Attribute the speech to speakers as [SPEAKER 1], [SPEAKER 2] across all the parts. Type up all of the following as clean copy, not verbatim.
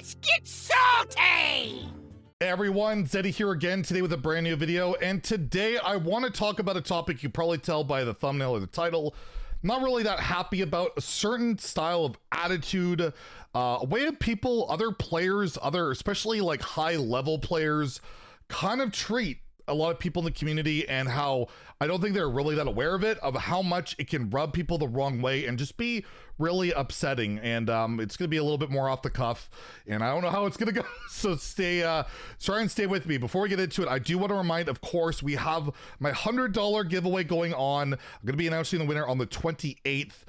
[SPEAKER 1] Let's get salty!
[SPEAKER 2] Hey everyone, Zeddy here again today with a brand new video, and today I want to talk about a topic you probably tell by the thumbnail or the title. Not really that happy about a certain style of attitude, a way that people, other players, especially like high level players, kind of treat a lot of people in the community, and how I don't think they're really that aware of it, of how much it can rub people the wrong way and just be really upsetting. And it's gonna be a little bit more off the cuff, and I don't know how it's gonna go, so try and stay with me. Before we get into it, I do want to remind, of course, we have my $100 giveaway going on. I'm gonna be announcing the winner on the 28th.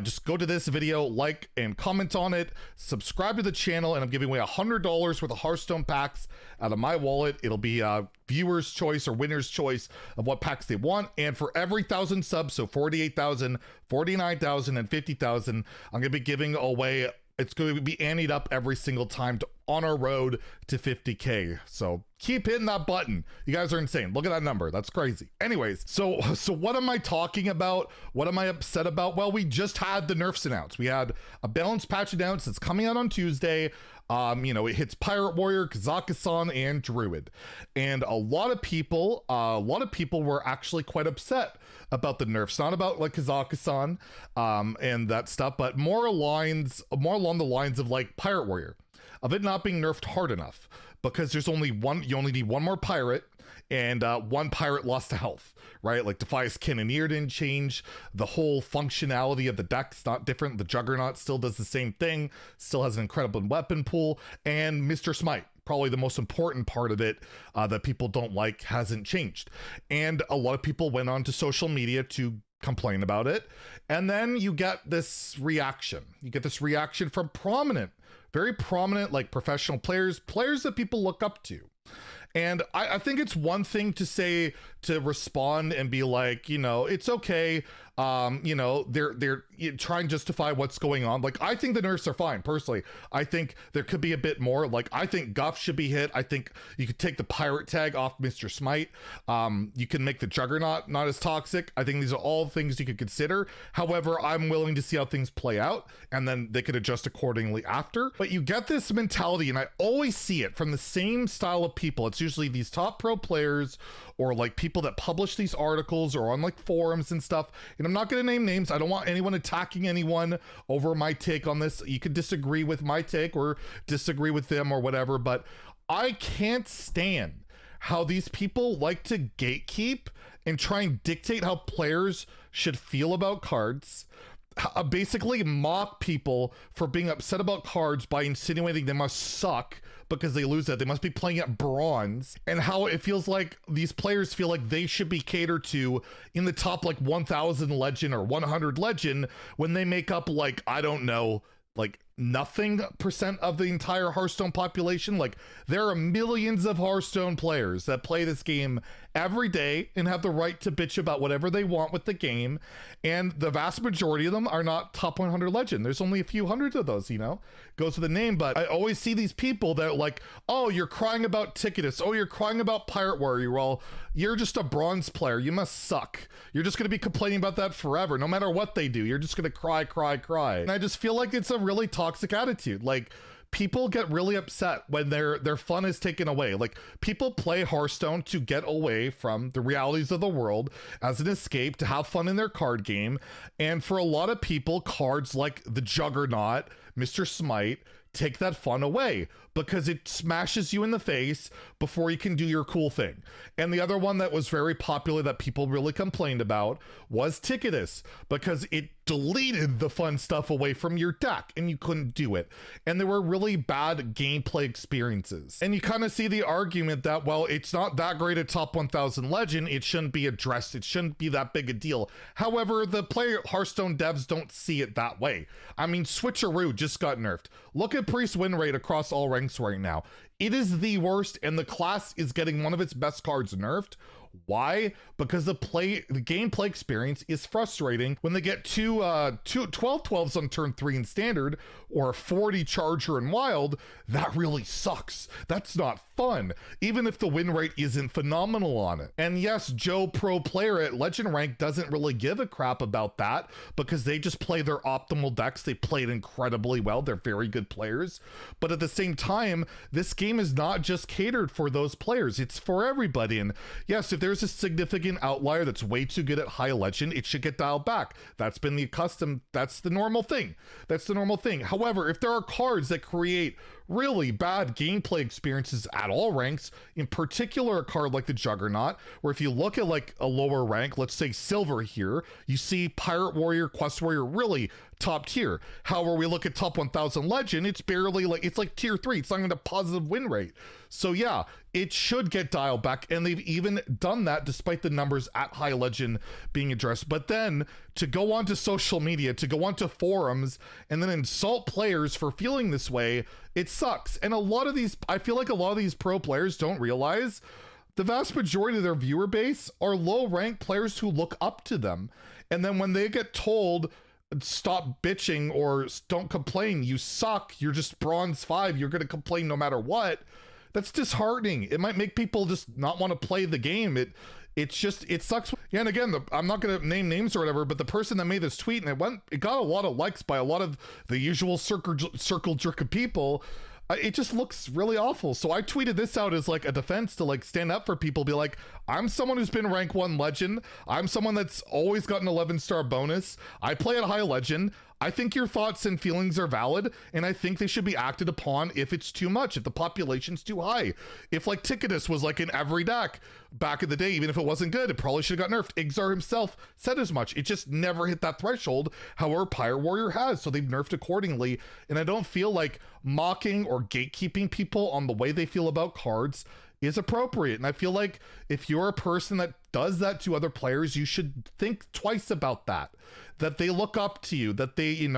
[SPEAKER 2] Just go to this video, like and comment on it, subscribe to the channel, and I'm giving away $100 worth of Hearthstone packs out of my wallet. It'll be viewer's choice or winner's choice of what packs they want, and for every 1,000 subs, so 48,000, 49,000, and 50,000, I'm gonna be giving away, it's going to be anteed up every single time on our road to 50K. So keep hitting that button. You guys are insane. Look at that number. That's crazy. Anyways, so what am I talking about? What am I upset about? Well, we just had the nerfs announced. We had a balance patch announced. It's coming out on Tuesday. You know, it hits Pirate Warrior, Kazakhstan, and Druid. And a lot of people were actually quite upset about the nerfs, not about like Kazakhstan and that stuff, but more along the lines of like Pirate Warrior, of it not being nerfed hard enough, because there's only one, you only need one more pirate, and one pirate lost to health, right? Like Defias Cannoneer didn't change. The whole functionality of the deck's not different. The Juggernaut still does the same thing, still has an incredible weapon pool, and Mr. Smite, probably the most important part of it that people don't like, hasn't changed. And a lot of people went on to social media to complain about it. And then you get this reaction. You get this reaction from very prominent, like professional players that people look up to. And I think it's one thing to say, to respond and be like, you know, it's okay. You know, they're trying to justify what's going on. Like, I think the nerfs are fine, personally. I think there could be a bit more. Like, I think Guff should be hit. I think you could take the pirate tag off Mr. Smite. You can make the Juggernaut not as toxic. I think these are all things you could consider. However, I'm willing to see how things play out, and then they could adjust accordingly after. But you get this mentality, and I always see it from the same style of people. It's usually these top pro players, or like people that publish these articles, or on like forums and stuff. And I'm not going to name names. I don't want anyone attacking anyone over my take on this. You could disagree with my take or disagree with them or whatever, but I can't stand how these people like to gatekeep and try and dictate how players should feel about cards. Basically mock people for being upset about cards by insinuating they must suck because they lose that. They must be playing at bronze, and how it feels like these players feel like they should be catered to in the top like 1,000 legend or 100 legend, when they make up like, I don't know, like nothing % of the entire Hearthstone population. Like, there are millions of Hearthstone players that play this game every day and have the right to bitch about whatever they want with the game, and the vast majority of them are not top 100 legend. There's only a few hundreds of those, you know, goes with the name. But I always see these people that are like, oh, you're crying about Ticketus, oh, you're crying about Pirate Warrior, well, you're just a bronze player, you must suck, you're just going to be complaining about that forever, no matter what they do, you're just going to cry. And I just feel like it's a really toxic attitude. Like, people get really upset when their fun is taken away. Like, people play Hearthstone to get away from the realities of the world, as an escape, to have fun in their card game. And for a lot of people, cards like the Juggernaut, Mr. Smite, take that fun away because it smashes you in the face before you can do your cool thing. And the other one that was very popular that people really complained about was Ticketus, because it deleted the fun stuff away from your deck and you couldn't do it. And there were really bad gameplay experiences. And you kind of see the argument that, well, it's not that great at top 1,000 legend, it shouldn't be addressed, it shouldn't be that big a deal. However, the player Hearthstone devs don't see it that way. I mean, Switcheroo just got nerfed. Look at Priest win rate across all ranks right now. It is the worst, and the class is getting one of its best cards nerfed. Why? Because the gameplay experience is frustrating when they get two 12-12s on turn 3 in standard, or a 40 charger in wild. That really sucks. That's not fun, even if the win rate isn't phenomenal on it. And yes, Joe Pro player at Legend Rank doesn't really give a crap about that, because they just play their optimal decks. They play it incredibly well. They're very good players. But at the same time, this game is not just catered for those players. It's for everybody. And yes, if there's a significant outlier that's way too good at high legend, it should get dialed back. That's been the custom. That's the normal thing. That's the normal thing. However, if there are cards that create really bad gameplay experiences at all ranks, in particular a card like the Juggernaut, where if you look at like a lower rank, let's say silver here, you see Pirate Warrior, Quest Warrior really top tier. However, we look at top 1000 legend, it's barely like, it's like tier 3. It's not even a positive win rate. So yeah, it should get dialed back, and they've even done that despite the numbers at high legend being addressed. But then to go onto social media, to go onto forums, and then insult players for feeling this way, it sucks. And a lot of these, I feel like a lot of these pro players don't realize the vast majority of their viewer base are low ranked players who look up to them. And then when they get told, stop bitching or don't complain, you suck, you're just bronze 5, you're going to complain no matter what, that's disheartening. It might make people just not want to play the game. It sucks. Yeah, and again, I'm not going to name names or whatever, but the person that made this tweet, and it got a lot of likes by a lot of the usual circle jerk of people. It just looks really awful. So I tweeted this out as like a defense to like stand up for people, be like, I'm someone who's been rank 1 legend. I'm someone that's always got an 11-star bonus. I play at high legend. I think your thoughts and feelings are valid, and I think they should be acted upon if it's too much, if the population's too high. If like Ticketus was like in every deck back in the day, even if it wasn't good, it probably should have got nerfed. Igzar himself said as much. It just never hit that threshold. However, Pirate Warrior has, so they've nerfed accordingly. And I don't feel like mocking or gatekeeping people on the way they feel about cards is appropriate. And I feel like if you're a person that does that to other players, you should think twice about that they look up to you, that they,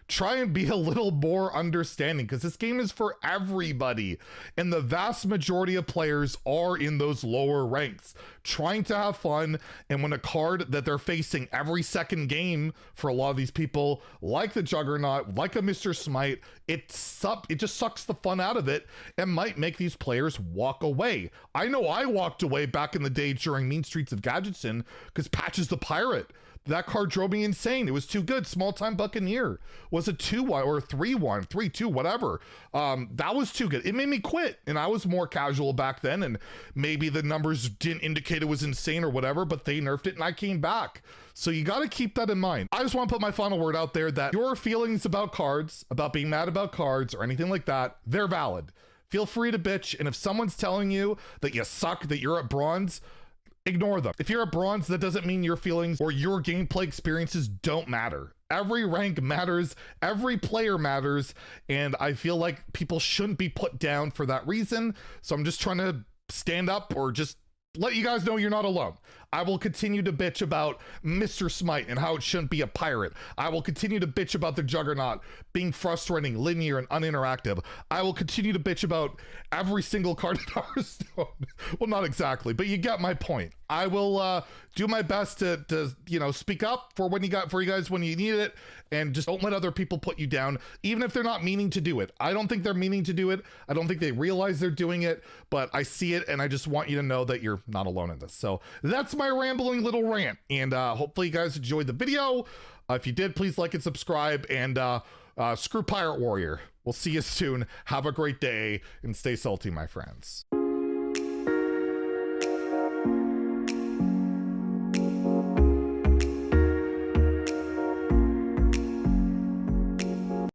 [SPEAKER 2] try and be a little more understanding, because this game is for everybody. And the vast majority of players are in those lower ranks trying to have fun. And when a card that they're facing every second game for a lot of these people, like the Juggernaut, like a Mr. Smite, it just sucks the fun out of it and might make these players walk away. I know I walked away back in the day during Mean Streets of Gadgetzan because Patches the Pirate, that card drove me insane. It was too good. Small Time Buccaneer was a 2-1 or a 3-1, 3-2, whatever. That was too good. It made me quit, and I was more casual back then, and maybe the numbers didn't indicate it was insane or whatever, but they nerfed it and I came back. So you got to keep that in mind. I just want to put my final word out there that your feelings about cards, about being mad about cards or anything like that, they're valid. Feel free to bitch, and if someone's telling you that you suck, that you're at bronze, ignore them. If you're at bronze, that doesn't mean your feelings or your gameplay experiences don't matter. Every rank matters, every player matters, and I feel like people shouldn't be put down for that reason. So I'm just trying to stand up or just let you guys know you're not alone. I will continue to bitch about Mr. Smite and how it shouldn't be a pirate. I will continue to bitch about the Juggernaut being frustrating, linear, and uninteractive. I will continue to bitch about every single card in Hearthstone. Well, not exactly, but you get my point. I will do my best to speak up for you guys when you need it, and just don't let other people put you down, even if they're not meaning to do it. I don't think they're meaning to do it. I don't think they realize they're doing it, but I see it, and I just want you to know that you're not alone in this. So that's my rambling little rant, and hopefully you guys enjoyed the video. If you did, please like and subscribe, and screw Pirate Warrior. We'll see you soon. Have a great day, and stay salty, my friends.